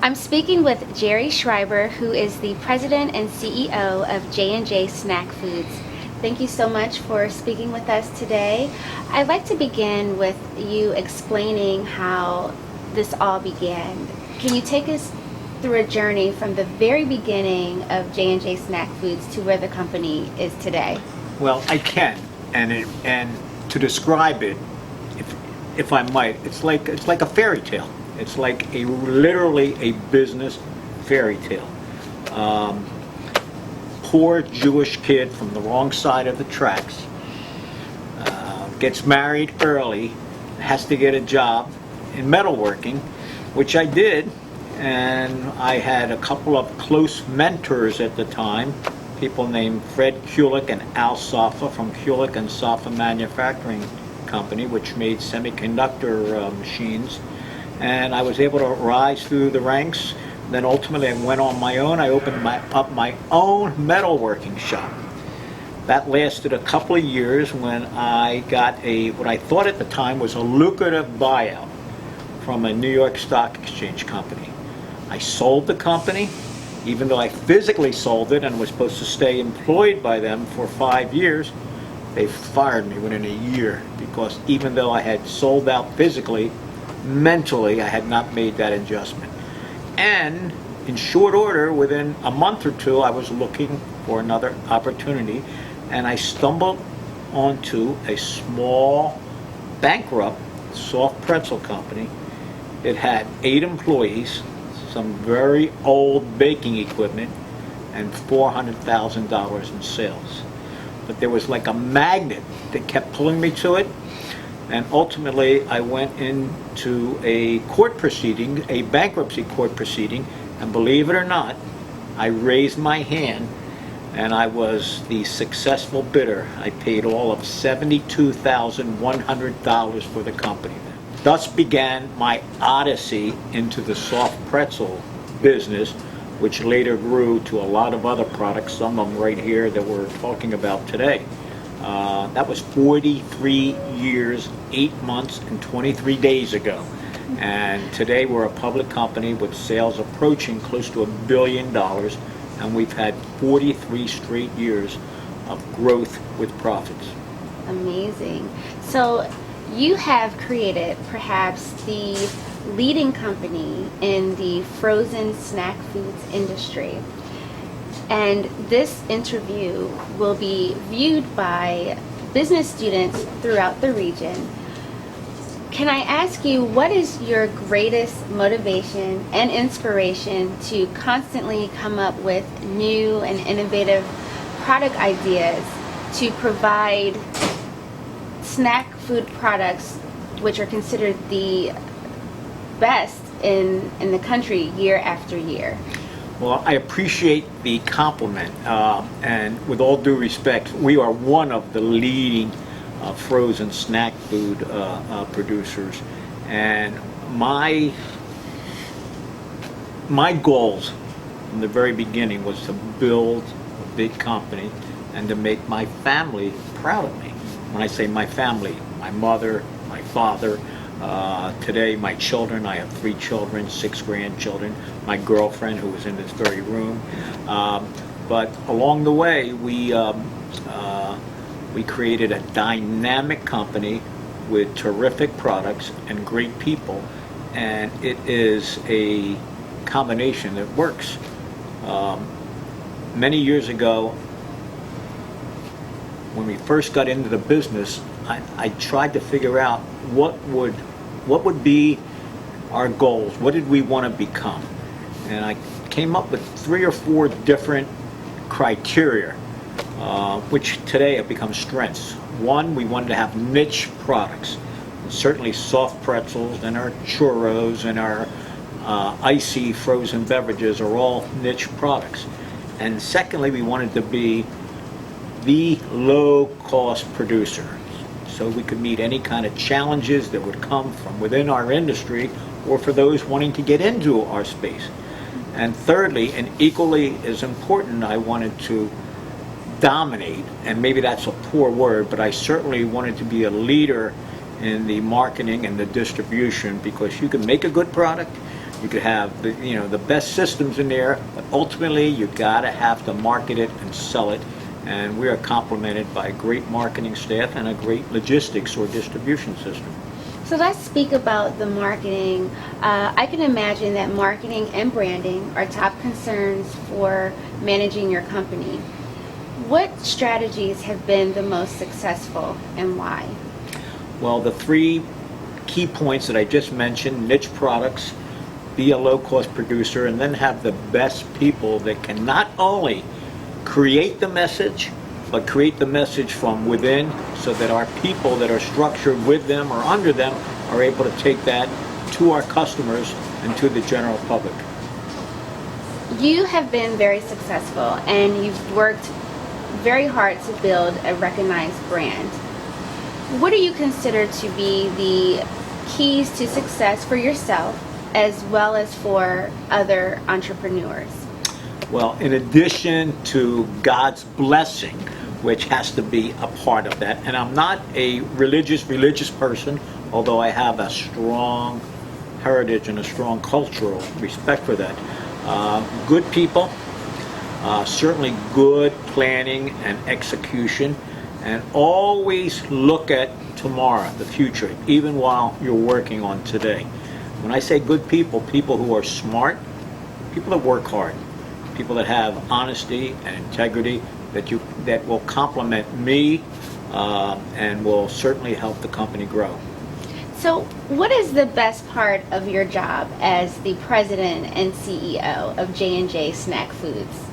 I'm speaking with Gerald Shreiber, who is the President and CEO of J&J Snack Foods. Thank you so much for speaking with us today. I'd like to begin with you explaining how this all began. Can you take us through a journey from the very beginning of J&J Snack Foods to where the company is today? Well, I can, and to describe it, if I might, it's like a fairy tale. It's like literally a business fairy tale. Poor Jewish kid from the wrong side of the tracks gets married early, has to get a job in metalworking, which I did, and I had a couple of close mentors at the time, people named Fred Kulik and Al Safa from Kulik and Safa Manufacturing Company, which made semiconductor machines. And I was able to rise through the ranks. Then ultimately I went on my own. I opened up my own metalworking shop. That lasted a couple of years when I got what I thought at the time was a lucrative buyout from a New York Stock Exchange company. I sold the company, even though I physically sold it and was supposed to stay employed by them for 5 years. They fired me within a year because even though I had sold out physically, mentally I had not made that adjustment. And in short order, within a month or two, I was looking for another opportunity, and I stumbled onto a small, bankrupt soft pretzel company. It had 8 employees, some very old baking equipment, and $400,000 in sales. But there was like a magnet that kept pulling me to it. And ultimately, I went into a court proceeding, a bankruptcy court proceeding, and believe it or not, I raised my hand, and I was the successful bidder. I paid all of $72,100 for the company. Thus began my odyssey into the soft pretzel business, which later grew to a lot of other products, some of them right here that we're talking about today. That was 43 years, 8 months, and 23 days ago. And today we're a public company with sales approaching close to $1 billion, and we've had 43 straight years of growth with profits. Amazing. So you have created perhaps the leading company in the frozen snack foods industry. And this interview will be viewed by business students throughout the region. Can I ask you, what is your greatest motivation and inspiration to constantly come up with new and innovative product ideas to provide snack food products which are considered the best in the country year after year? Well, I appreciate the compliment, and with all due respect, we are one of the leading frozen snack food producers, and my goals from the very beginning was to build a big company and to make my family proud of me. When I say my family, my mother, my father, today my children, I have 3 children, 6 grandchildren, my girlfriend who was in this very room. But along the way we created a dynamic company with terrific products and great people, and it is a combination that works. Many years ago, when we first got into the business, I tried to figure out what would be our goals. What did we want to become? And I came up with 3 or 4 different criteria, which today have become strengths. One, we wanted to have niche products. And certainly soft pretzels and our churros and our icy frozen beverages are all niche products. And secondly, we wanted to be the low-cost producer, so we could meet any kind of challenges that would come from within our industry or for those wanting to get into our space. And thirdly, and equally as important, I wanted to dominate, and maybe that's a poor word, but I certainly wanted to be a leader in the marketing and the distribution, because you can make a good product, You could have the best systems in there, but ultimately you gotta have to market it and sell it. And we are complemented by a great marketing staff and a great logistics or distribution system. So let's speak about the marketing. I can imagine that marketing and branding are top concerns for managing your company. What strategies have been the most successful and why? Well, the three key points that I just mentioned: niche products, be a low-cost producer, and then have the best people that can not only create the message, but create the message from within, so that our people that are structured with them or under them are able to take that to our customers and to the general public. You have been very successful and you've worked very hard to build a recognized brand. What do you consider to be the keys to success for yourself as well as for other entrepreneurs? Well, in addition to God's blessing, which has to be a part of that, and I'm not a religious person, although I have a strong heritage and a strong cultural respect for that. Good people, certainly good planning and execution, and always look at tomorrow, the future, even while you're working on today. When I say good people, people who are smart, people that work hard, people that have honesty and integrity, that will complement me and will certainly help the company grow. So what is the best part of your job as the president and CEO of J&J Snack Foods?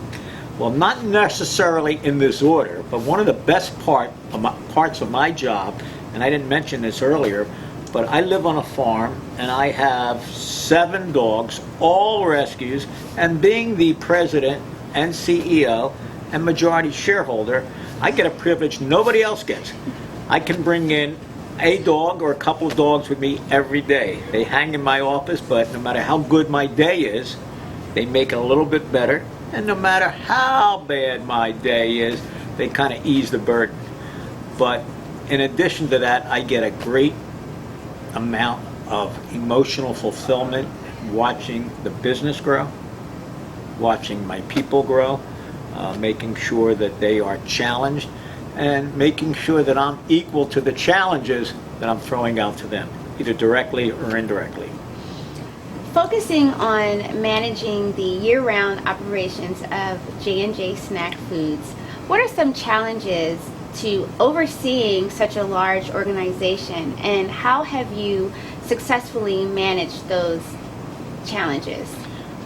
Well, not necessarily in this order, but one of the best parts of my job, and I didn't mention this earlier, but I live on a farm and I have 7 dogs, all rescues, and being the president and CEO and majority shareholder, I get a privilege nobody else gets. I can bring in a dog or a couple of dogs with me every day. They hang in my office, but no matter how good my day is, they make it a little bit better. And no matter how bad my day is, they kind of ease the burden. But in addition to that, I get a great amount of emotional fulfillment watching the business grow, watching my people grow, making sure that they are challenged, and making sure that I'm equal to the challenges that I'm throwing out to them, either directly or indirectly. Focusing on managing the year-round operations of J&J Snack Foods, what are some challenges to overseeing such a large organization, and how have you successfully managed those challenges?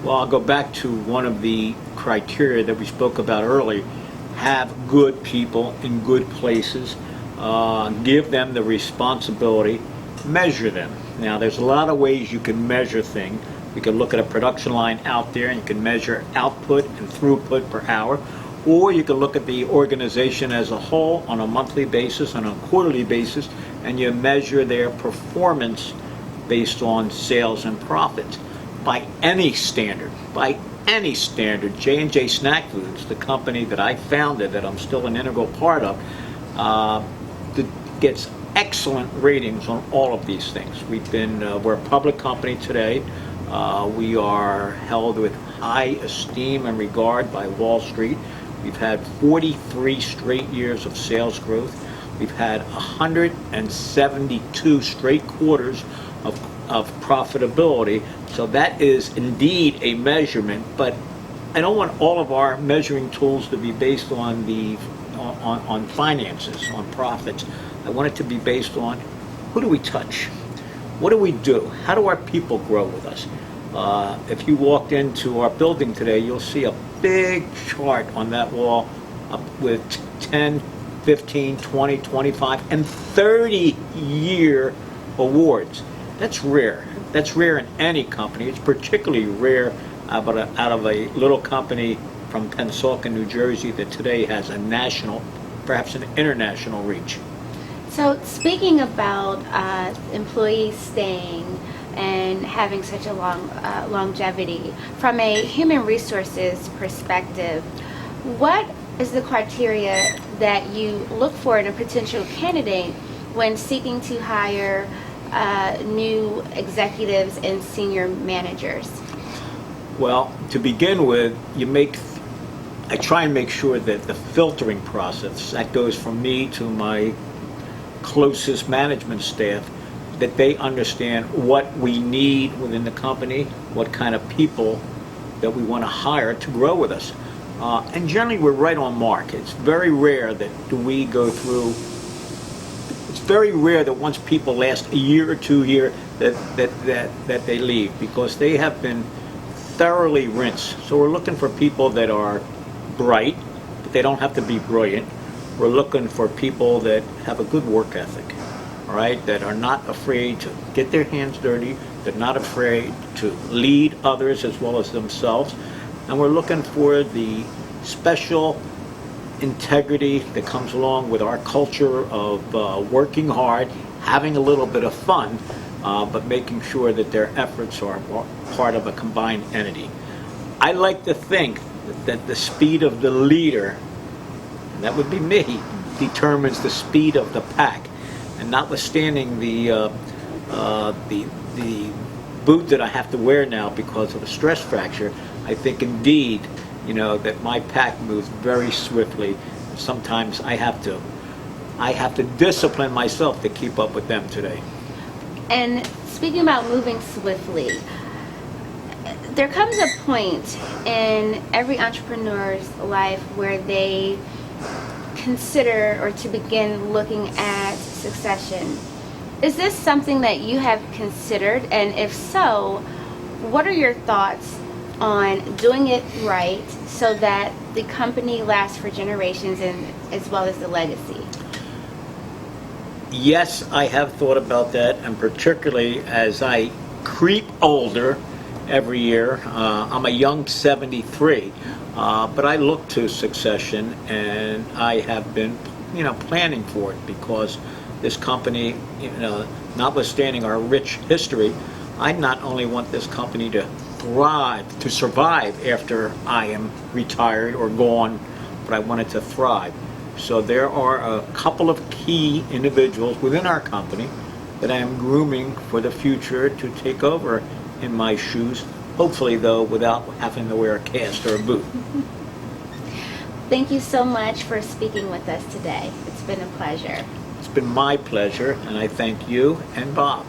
Well, I'll go back to one of the criteria that we spoke about earlier. Have good people in good places, give them the responsibility, measure them. Now, there's a lot of ways you can measure things. You can look at a production line out there and you can measure output and throughput per hour, or you can look at the organization as a whole on a monthly basis, on a quarterly basis, and you measure their performance based on sales and profits. By any standard, J&J Snack Foods, the company that I founded, that I'm still an integral part of, gets excellent ratings on all of these things. We're a public company today. We are held with high esteem and regard by Wall Street. We've had 43 straight years of sales growth. We've had 172 straight quarters of profitability. So that is indeed a measurement, but I don't want all of our measuring tools to be based on on finances, on profits. I want it to be based on who do we touch? What do we do? How do our people grow with us? If you walked into our building today, you'll see a big chart on that wall with 10, 15, 20, 25, and 30-year awards. That's rare. That's rare in any company. It's particularly rare out of a little company from Pensacola, New Jersey, that today has a national, perhaps an international reach. So speaking about employees staying and having such a long longevity, from a human resources perspective, what is the criteria that you look for in a potential candidate when seeking to hire new executives and senior managers? Well, to begin with, I try and make sure that the filtering process that goes from me to my closest management staff, that they understand what we need within the company, what kind of people that we want to hire to grow with us. And generally, we're right on mark. It's very rare that we go through. It's very rare that once people last a year or 2 years that they leave, because they have been thoroughly rinsed. So we're looking for people that are bright, but they don't have to be brilliant. We're looking for people that have a good work ethic, all right, that are not afraid to get their hands dirty, they're not afraid to lead others as well as themselves. And we're looking for the special integrity that comes along with our culture of working hard, having a little bit of fun, but making sure that their efforts are part of a combined entity. I like to think that the speed of the leader, and that would be me, determines the speed of the pack. And notwithstanding the boot that I have to wear now because of a stress fracture, I think indeed, that my pack moves very swiftly. Sometimes I have to discipline myself to keep up with them today. And speaking about moving swiftly, there comes a point in every entrepreneur's life where they consider or to begin looking at succession. Is this something that you have considered? And if so, what are your thoughts on doing it right so that the company lasts for generations and as well as the legacy? Yes, I have thought about that, and particularly as I creep older every year. I'm a young 73, but I look to succession, and I have been, planning for it, because this company, notwithstanding our rich history, I not only want this company to thrive, to survive after I am retired or gone, but I want it to thrive. So there are a couple of key individuals within our company that I am grooming for the future to take over in my shoes, hopefully though without having to wear a cast or a boot. Thank you so much for speaking with us today. It's been a pleasure. It's been my pleasure, and I thank you and Bob.